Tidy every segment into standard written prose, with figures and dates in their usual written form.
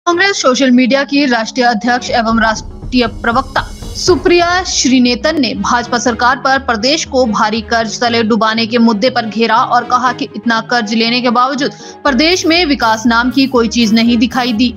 Congress social media की राष्ट्रीय अध्यक्ष एवं राष्ट्रीय प्रवक्ता सुप्रिया श्रीनेतन ने भाजपा सरकार पर प्रदेश को भारी कर्ज तले डुबाने के मुद्दे पर घेरा और कहा कि इतना कर्ज लेने के बावजूद प्रदेश में विकास नाम की कोई चीज नहीं दिखाई दी,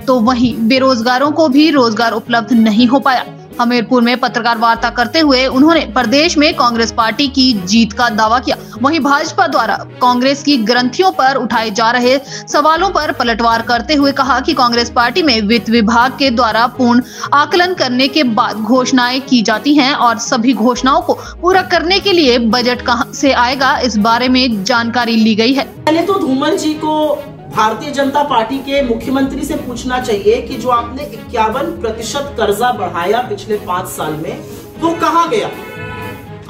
तो वहीं बेरोजगारों को भी रोजगार उपलब्ध नहीं हो पाया। हमीरपुर में पत्रकार वार्ता करते हुए उन्होंने प्रदेश में कांग्रेस पार्टी की जीत का दावा किया। वहीं भाजपा द्वारा कांग्रेस की ग्रंथियों पर उठाए जा रहे सवालों पर पलटवार करते हुए कहा कि कांग्रेस पार्टी में वित्त विभाग के द्वारा पूर्ण आकलन करने के बाद घोषणाएं की जाती हैं और सभी घोषणाओं को पूरा करने के लिए बजट कहां से आएगा, इस बारे में जानकारी ली गई है। पहले तो धूमल जी को भारतीय जनता पार्टी के मुख्यमंत्री से पूछना चाहिए कि जो आपने 51% कर्जा बढ़ाया पिछले 5 साल में, वो कहां गया?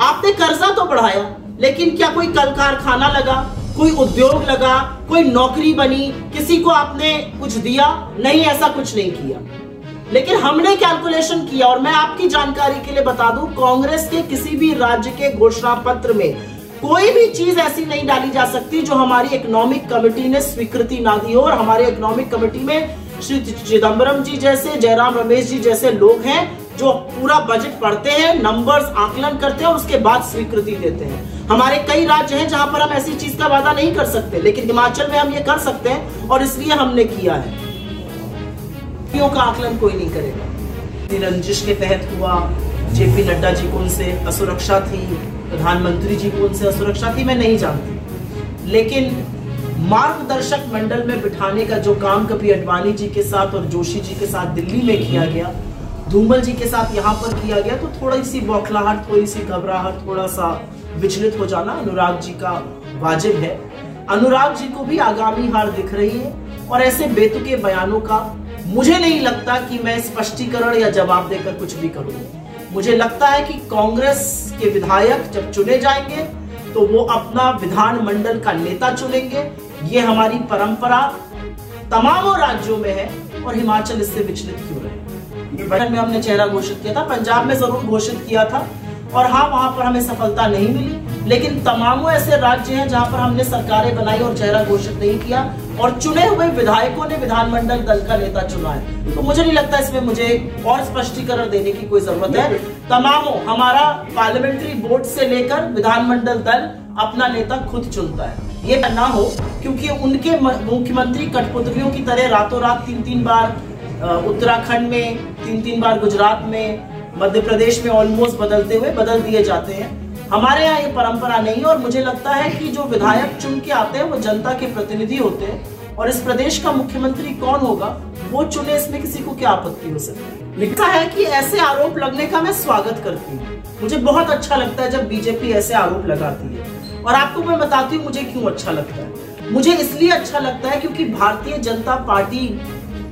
आपने कर्जा तो बढ़ाया, लेकिन क्या कोई कल कारखाना लगा, कोई उद्योग लगा, कोई नौकरी बनी, किसी को आपने कुछ दिया? नहीं, ऐसा कुछ नहीं किया। लेकिन हमने कैलकुलेशन किया और मैं आपकी जानकारी के लिए बता दूं, कांग्रेस के किसी भी राज्य के घोषणा पत्र में कोई भी चीज ऐसी नहीं डाली जा सकती जो हमारी इकोनॉमिक कमेटी ने स्वीकृति ना दी हो। और हमारे इकोनॉमिक कमेटी में श्री चिदम्बरम जी जैसे, जयराम रमेश जी जैसे लोग हैं जो पूरा बजट पढ़ते हैं, नंबर्स आकलन करते हैं और उसके बाद स्वीकृति देते हैं। हमारे कई राज्य हैं जहां पर हम ऐसी चीज का वादा नहीं कर सकते, लेकिन हिमाचल में हम ये कर सकते हैं और इसलिए हमने किया है। का आकलन कोई नहीं करेगा। रंजिश के तहत हुआ, जेपी नड्डा जी को उनसे असुरक्षा थी, प्रधानमंत्री जी को उनसे असुरक्षा थी, मैं नहीं जानती। लेकिन मार्गदर्शक मंडल में बिठाने का जो काम कभी अडवाणी जी के साथ और जोशी जी के साथ दिल्ली में किया गया, धूमल जी के साथ यहाँ पर किया गया, तो थोड़ी सी बौखलाहट, थोड़ी सी घबराहट, थोड़ा सा विचलित हो जाना अनुराग जी का वाजिब है। अनुराग जी को भी आगामी हार दिख रही है और ऐसे बेतुके बयानों का मुझे नहीं लगता कि मैं स्पष्टीकरण या जवाब देकर कुछ भी करूंगा। मुझे लगता है कि कांग्रेस के विधायक जब चुने जाएंगे तो वो अपना विधानमंडल का नेता चुनेंगे। ये हमारी परंपरा तमाम राज्यों में है और हिमाचल इससे विचलित क्यों रहे? बजट में हमने चेहरा घोषित किया था, पंजाब में जरूर घोषित किया था और हाँ, वहां पर हमें सफलता नहीं मिली, लेकिन तमाम ऐसे राज्य हैं जहां पर हमने सरकारें बनाई और चेहरा घोषित नहीं किया और चुने हुए विधायकों ने विधानमंडल दल का नेता चुना है। तो मुझे नहीं लगता इसमें मुझे और स्पष्टीकरण देने की कोई जरूरत है। तमाम हमारा पार्लियामेंट्री बोर्ड से लेकर विधानमंडल दल अपना नेता खुद चुनता है। ये ना हो क्योंकि उनके मुख्यमंत्री कठपुतलियों की तरह रातों रात 3-3 बार उत्तराखंड में, 3-3 बार गुजरात में, मध्य प्रदेश में ऑलमोस्ट बदल दिए जाते हैं। हमारे यहाँ ये परंपरा नहीं है और मुझे लगता है कि जो विधायक चुन के आते हैं वो जनता के प्रतिनिधि होते हैं और इस प्रदेश का मुख्यमंत्री कौन होगा वो चुने, इसमें किसी को क्या आपत्ति हो सकती है। लिखा है कि ऐसे आरोप लगने का मैं स्वागत करती हूँ। मुझे बहुत अच्छा लगता है जब बीजेपी ऐसे आरोप लगाती है और आपको मैं बताती हूँ मुझे क्यों अच्छा लगता है। मुझे इसलिए अच्छा लगता है क्योंकि भारतीय जनता पार्टी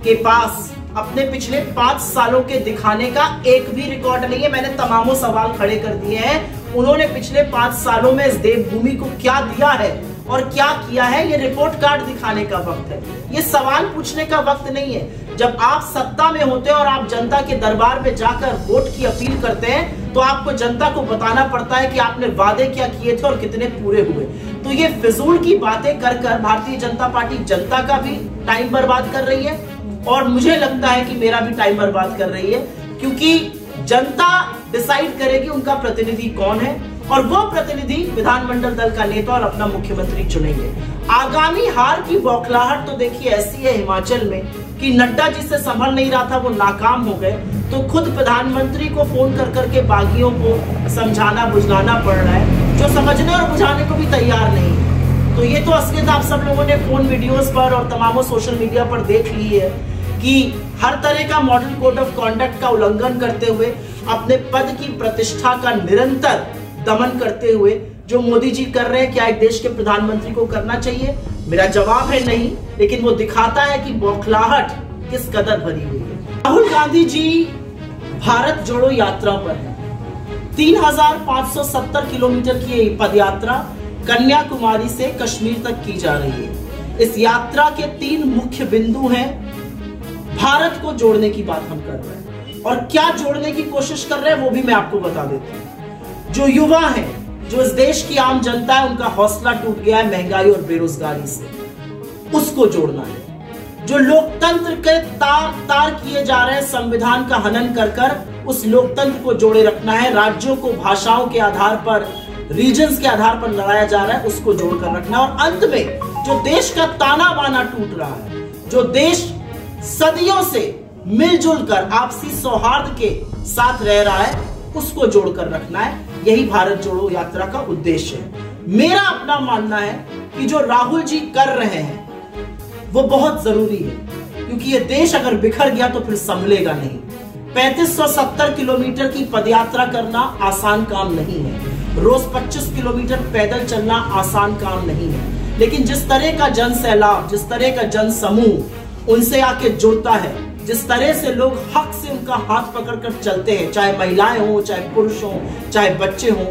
के पास अपने पिछले 5 सालों के दिखाने का एक भी रिकॉर्ड नहीं है। मैंने तमामों सवाल खड़े कर दिए हैं। उन्होंने पिछले 5 सालों में इस देवभूमि को क्या दिया है और क्या किया है, ये रिपोर्ट कार्ड दिखाने का वक्त है। ये सवाल पूछने का वक्त नहीं है। जब आप सत्ता में होते हैं और आप जनता के दरबार में जाकर वोट की अपील करते हैं तो आपको जनता को बताना पड़ता है कि आपने वादे क्या किए थे और कितने पूरे हुए। तो ये फिजूल की बातें कर कर भारतीय जनता पार्टी जनता का भी टाइम बर्बाद कर रही है और मुझे लगता है कि मेरा भी टाइम बर्बाद कर रही है, क्योंकि जनता डिसाइड करेगी उनका प्रतिनिधि कौन है और वो प्रतिनिधि विधानमंडल दल का नेता और अपना मुख्यमंत्री चुनेंगे। आगामी हार की बौखलाहट तो देखिए ऐसी है हिमाचल में कि नड्डा जी से संभल नहीं रहा था, वो नाकाम हो गए, तो खुद प्रधानमंत्री को फोन कर करके बागियों को समझाना बुझाना पड़ रहा है जो समझने और बुझाने को भी तैयार नहीं है। तो ये तो असलियत आप सब लोगों ने फोन वीडियोस पर और तमाम सोशल मीडिया पर देख ली है कि हर तरह का मॉडल कोड ऑफ कॉन्डक्ट का उल्लंघन करते हुए, अपने पद की प्रतिष्ठा का निरंतर दमन करते हुए जो मोदी जी कर रहे हैं, क्या एक देश के प्रधानमंत्री को करना चाहिए? मेरा जवाब है नहीं, लेकिन वो दिखाता है कि बौखलाहट किस कदर भरी हुई है। राहुल गांधी जी भारत जोड़ो यात्रा पर है। 3570 किलोमीटर की पदयात्रा कन्याकुमारी से कश्मीर तक की जा रही है। इस यात्रा के 3 मुख्य बिंदु हैं। भारत को जोड़ने की बात हम कर रहे हैं और क्या जोड़ने की कोशिश कर रहे हैं वो भी मैं आपको बता देता हूं। जो युवा हैं, जो इस देश की आम जनता है, उनका हौसला टूट गया है महंगाई और बेरोजगारी से, उसको जोड़ना है। जो लोकतंत्र के जा रहे हैं संविधान का हनन कर उस लोकतंत्र को जोड़े रखना है। राज्यों को भाषाओं के आधार पर, रीजन्स के आधार पर लड़ाया जा रहा है, उसको जोड़कर रखना। और अंत में जो देश का ताना बाना टूट रहा है, जो देश सदियों से मिलजुल कर आपसी सौहार्द के साथ रह रहा है, उसको जोड़कर रखना है। यही भारत जोड़ो यात्रा का उद्देश्य है। मेरा अपना मानना है कि जो राहुल जी कर रहे हैं वो बहुत जरूरी है, क्योंकि ये देश अगर बिखर गया तो फिर संभलेगा नहीं। 3570 किलोमीटर की पदयात्रा करना आसान काम नहीं है। रोज 25 किलोमीटर पैदल चलना आसान काम नहीं है। लेकिन जिस तरह का जन सैलाब, जिस तरह का जन समूह उनसे आके जुड़ता है, जिस तरह से लोग हक से उनका हाथ पकड़कर चलते हैं, चाहे महिलाएं हो, चाहे पुरुष हो, चाहे बच्चे हो,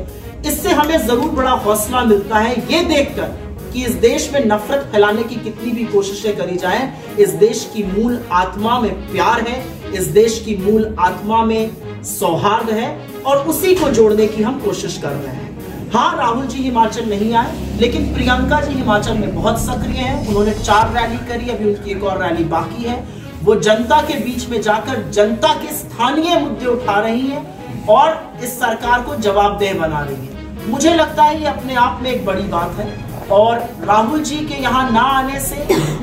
इससे हमें जरूर बड़ा हौसला मिलता है। ये देखकर कि इस देश में नफरत फैलाने की कितनी भी कोशिशें करी जाएं, इस देश की मूल आत्मा में प्यार है, इस देश की मूल आत्मा में सौहार्द है, और उसी को जोड़ने की हम कोशिश कर रहे हैं। हाँ, राहुल जी हिमाचल नहीं आए, लेकिन प्रियंका जी हिमाचल में बहुत सक्रिय हैं। उन्होंने 4 रैली करी, अभी उनकी एक और रैली बाकी है। वो जनता के बीच में जाकर जनता के स्थानीय मुद्दे उठा रही हैं और इस सरकार को जवाबदेह बना रही है। मुझे लगता है ये अपने आप में एक बड़ी बात है, और राहुल जी के यहाँ ना आने से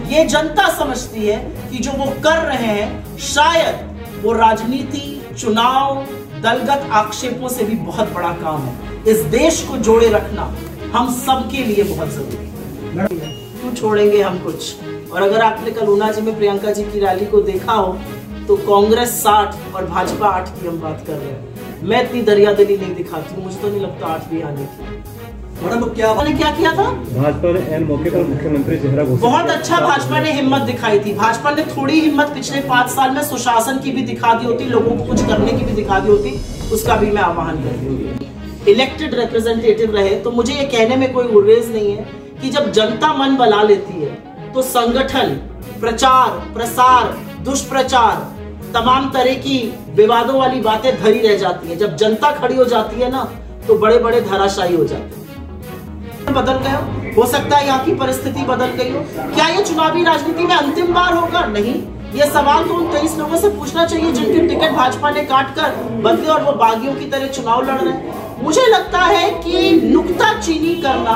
ये जनता समझती है कि जो वो कर रहे हैं शायद वो राजनीति, चुनाव, दलगत आक्षेपों से भी बहुत बड़ा काम है। इस देश को जोड़े रखना हम सबके लिए बहुत जरूरी है। क्यों छोड़ेंगे हम कुछ। और अगर आपने कल ऊना जी में प्रियंका जी की रैली को देखा हो तो कांग्रेस 60 और भाजपा 8 की हम बात कर रहे हैं। मैं इतनी दरियादिली नहीं दिखाती हूँ, मुझे तो नहीं लगता 8 भी आने की। मैडम क्या किया था भाजपा ने एन मौके पर मुख्यमंत्री चेहरा घोषित। बहुत अच्छा भाजपा ने हिम्मत दिखाई थी। भाजपा ने थोड़ी हिम्मत पिछले 5 साल में सुशासन की भी दिखा दी होती, लोगों को कुछ करने की भी दिखा दी होती, उसका भी मैं आह्वान करती हूँ। इलेक्टेड रिप्रेजेंटेटिव रहे तो मुझे ये कहने में कोई गुरेज नहीं है कि जब जनता मन बना लेती है तो संगठन, प्रचार, प्रसार, दुष्प्रचार, तमाम तरह की विवादों वाली बातें धरी रह जाती हैं। जब जनता खड़ी हो जाती है ना तो बड़े बड़े धराशायी हो जाते हैं। बदल गए हो सकता है यहाँ की परिस्थिति बदल गई हो। क्या ये चुनावी राजनीति में अंतिम बार होगा? नहीं। ये सवाल तो उन 23 लोगों से पूछना चाहिए जिनकी टिकट भाजपा ने काट कर बदले और वो बागियों की तरह चुनाव लड़ रहे हैं। मुझे लगता है कि नुक्ताचीनी करना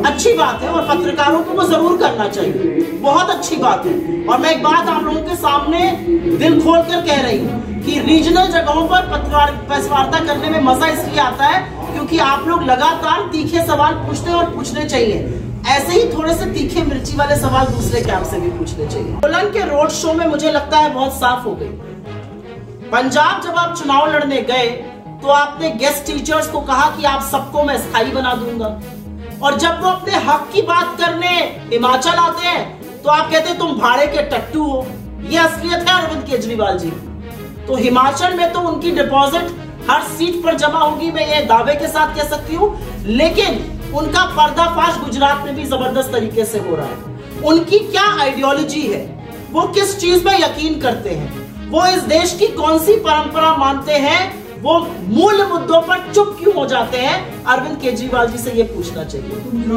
अच्छी बात है और पत्रकारों को वो जरूर करना चाहिए, बहुत अच्छी बात है। और मैं एक बात आप लोगों के सामने दिल खोल कर कह रही हूँ कि रीजनल जगहों पर पत्रकारिता करने में मजा इसलिए आता है क्योंकि आप लोग लगातार तीखे सवाल पूछते हैं और पूछने चाहिए। ऐसे ही थोड़े से तीखे मिर्ची वाले सवाल दूसरे कैंप से भी पूछने चाहिए। सोलन के रोड शो में मुझे लगता है बहुत साफ हो गई। पंजाब जब आप चुनाव लड़ने गए तो आपने गेस्ट टीचर्स को कहा कि आप सबको मैं स्थायी बना दूंगा, और जब वो अपने हक की बात करने हिमाचल आते हैं तो आप कहते हैं तुम भाड़े के टट्टू हो। ये असलियत है अरविंद केजरीवाल जी। तो हिमाचल में तो उनकी डिपॉजिट हर सीट पर जमा होगी, मैं ये दावे के साथ कह सकती हूँ, लेकिन उनका पर्दाफाश गुजरात में भी जबरदस्त तरीके से हो रहा है। उनकी क्या आइडियोलॉजी है, वो किस चीज में यकीन करते हैं, वो इस देश की कौन सी परंपरा मानते हैं, वो मूल मुद्दों पर चुप क्यों हो जाते हैं, अरविंद केजरीवाल जी से ये पूछना चाहिए।